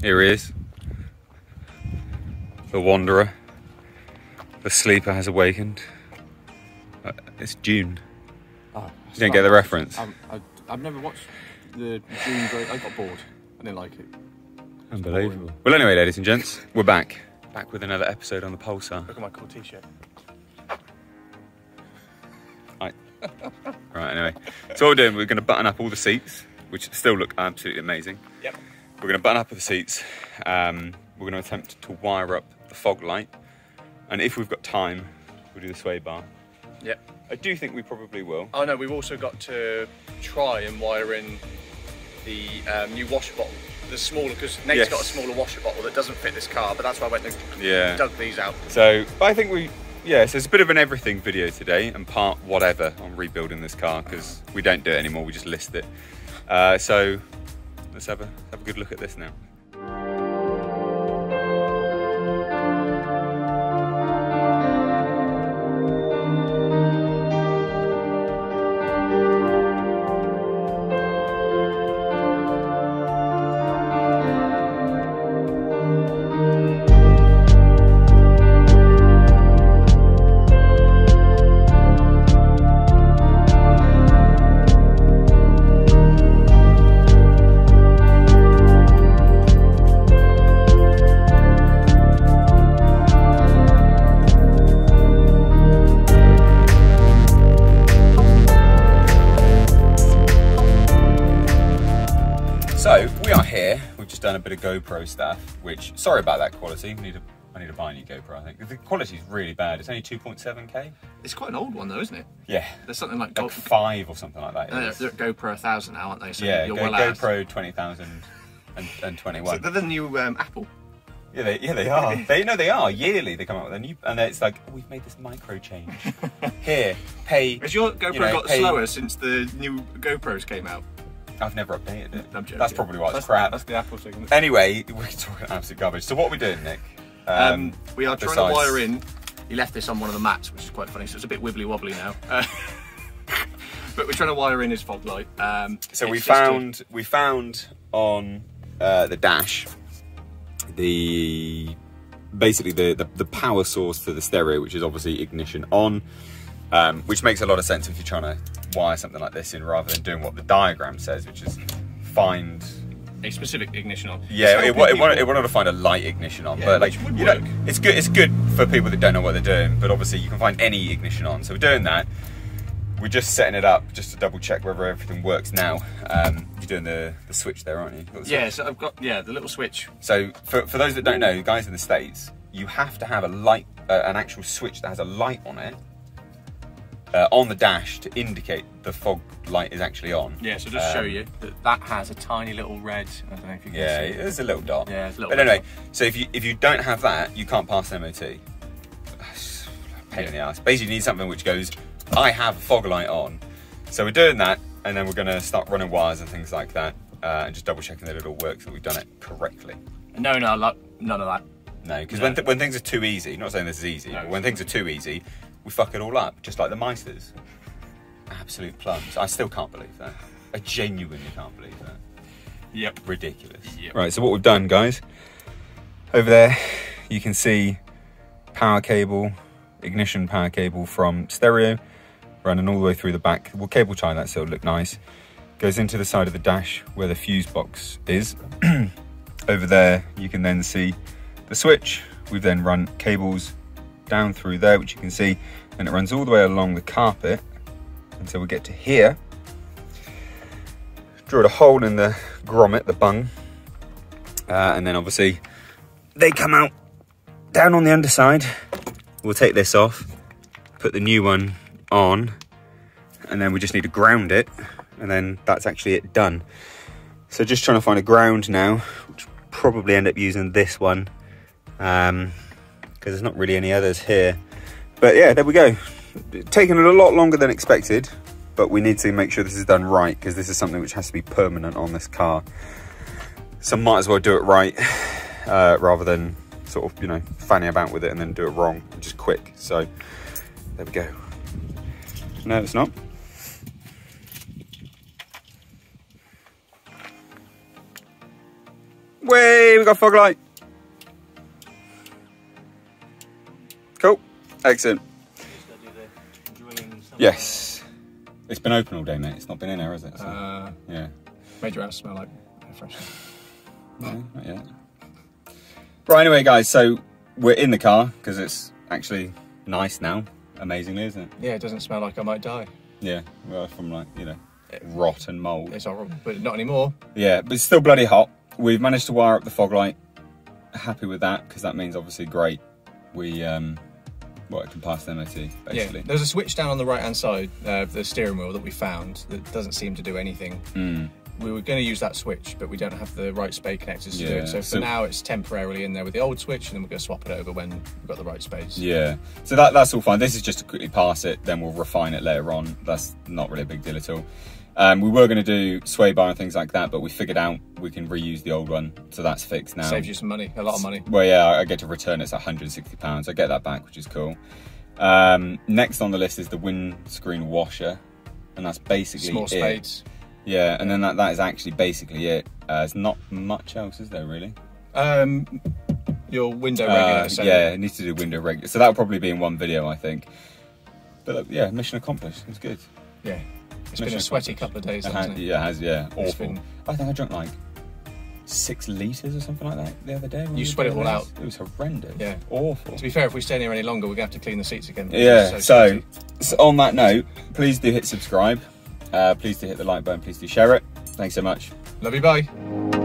Here he is. The wanderer. The sleeper has awakened. It's June. Oh, you don't get the reference? I've never watched the June break. I got bored. I didn't like it. Unbelievable. Well, anyway, ladies and gents, we're back. Back with another episode on the Pulsar. Look at my cool t-shirt. Right, anyway. So what we're doing, we're going to button up all the seats, which still look absolutely amazing. Yep. We're going to button up all the seats. We're going to attempt to wire up the fog light. And if we've got time, we'll do the sway bar. Yep. I do think we probably will. Oh no, we've also got to try and wire in the new washer bottle. The smaller, because Nate's got a smaller washer bottle that doesn't fit this car, but that's why I went and dug these out. So I think so it's a bit of an everything video today, and part whatever on rebuilding this car, because we don't do it anymore, we just list it. So let's have a good look at this now. So we are here. We've just done a bit of GoPro stuff, which, sorry about that quality. I need to buy a new GoPro, I think. The quality is really bad. It's only 2.7K. It's quite an old one though, isn't it? Yeah. There's something like 5 or something like that. They're GoPro 1000 now, aren't they? So yeah, you're GoPro 20,021. So they're the new Apple. Yeah, they are. They are. Yearly they come out with a new, and it's like, oh, we've made this micro change. Here, pay. Has your GoPro got slower since the new GoPros came out? I've never updated it. I'm joking. That's probably why it's crap. That's the Apple signal. Anyway, we're talking absolute garbage. So what are we doing, Nick? We are trying to wire in. He left this on one of the mats, which is quite funny, so it's a bit wibbly wobbly now. But we're trying to wire in his fog light. So we found on the dash basically the power source to the stereo, which is obviously ignition on, which makes a lot of sense if you're trying to wire something like this in, rather than doing what the diagram says, which is find a specific ignition on. Yeah, it wanted to find a light ignition on, but like, you know, it's good for people that don't know what they're doing. But obviously, you can find any ignition on. So we're doing that. We're just setting it up just to double check whether everything works now. You're doing the switch there, aren't you? Yeah, so I've got the little switch. So for those that don't know, guys in the States, you have to have a light, an actual switch that has a light on it. On the dash to indicate the fog light is actually on. Yeah, so just show you that has a tiny little red, I don't know if you can see. Yeah, there's a little dot. Yeah, it's a little But anyway, so if you don't have that, you can't pass an MOT. Pain in the ass. Basically, you need something which goes, I have a fog light on. So we're doing that, and then we're going to start running wires and things like that, and just double checking that it all works, that we've done it correctly. No, none of that. No, because when things are too easy, not saying this is easy, but when things are too easy, we fuck it all up, just like the Meisters. Absolute plums. I still can't believe that. I genuinely can't believe that. Yep. Ridiculous. Yep. Right, so what we've done, guys, over there, you can see power cable, ignition power cable from stereo, running all the way through the back. We'll cable tie that so it'll look nice. Goes into the side of the dash where the fuse box is. Over there, you can then see the switch. We've then run cables down through there, which you can see, and it runs all the way along the carpet until we get to here. Drilled a hole in the grommet, the bung, and then obviously they come out down on the underside. We'll take this off, put the new one on, and then we just need to ground it, and then that's actually it done. So just trying to find a ground now, which will probably end up using this one, because there's not really any others here. But yeah, there we go. Taking a lot longer than expected, but we need to make sure this is done right, because this is something which has to be permanent on this car. So might as well do it right, rather than sort of, you know, fanning about with it and then do it wrong, just quick. So there we go. No, it's not. Way, we got fog light. Cool. Excellent. Yes. It's been open all day, mate. It's not been in there, has it? So, yeah. Made your house smell like air freshener. No, not yet. Right, anyway, guys, so we're in the car because it's actually nice now, amazingly, isn't it? Yeah, it doesn't smell like I might die. Yeah, well, from like, you know, rot and mould. It's horrible, but not anymore. Yeah, but it's still bloody hot. We've managed to wire up the fog light. Happy with that, because that means obviously great. We, well, it can pass the MOT, basically. Yeah, there's a switch down on the right-hand side of the steering wheel that we found that doesn't seem to do anything. We were going to use that switch, but we don't have the right spade connectors to do it. So for now, it's temporarily in there with the old switch, and then we're going to swap it over when we've got the right spades. Yeah, so that's all fine. This is just to quickly pass it, then we'll refine it later on. That's not really a big deal at all. We were going to do sway bar and things like that, but we figured out we can reuse the old one, so that's fixed now. Saves you some money, a lot of money. Well, yeah, I get to return it. It's £160. I get that back, which is cool. Next on the list is the windscreen washer, and that's basically small spades. Yeah, and then that is actually basically it. There's not much else, is there, really? Your window regulator. So yeah, it needs to do window regulator. So that'll probably be in one video, I think. But yeah, mission accomplished. It's good. Yeah. It's been a sweaty couple of days, hasn't it? Yeah, it has, yeah. Awful. I think I drank like 6 litres or something like that the other day. You sweat it all out. It was horrendous. Yeah. Awful. To be fair, if we stay here any longer, we're going to have to clean the seats again. Yeah, so on that note, please do hit subscribe. Please do hit the like button. Please do share it. Thanks so much. Love you, bye.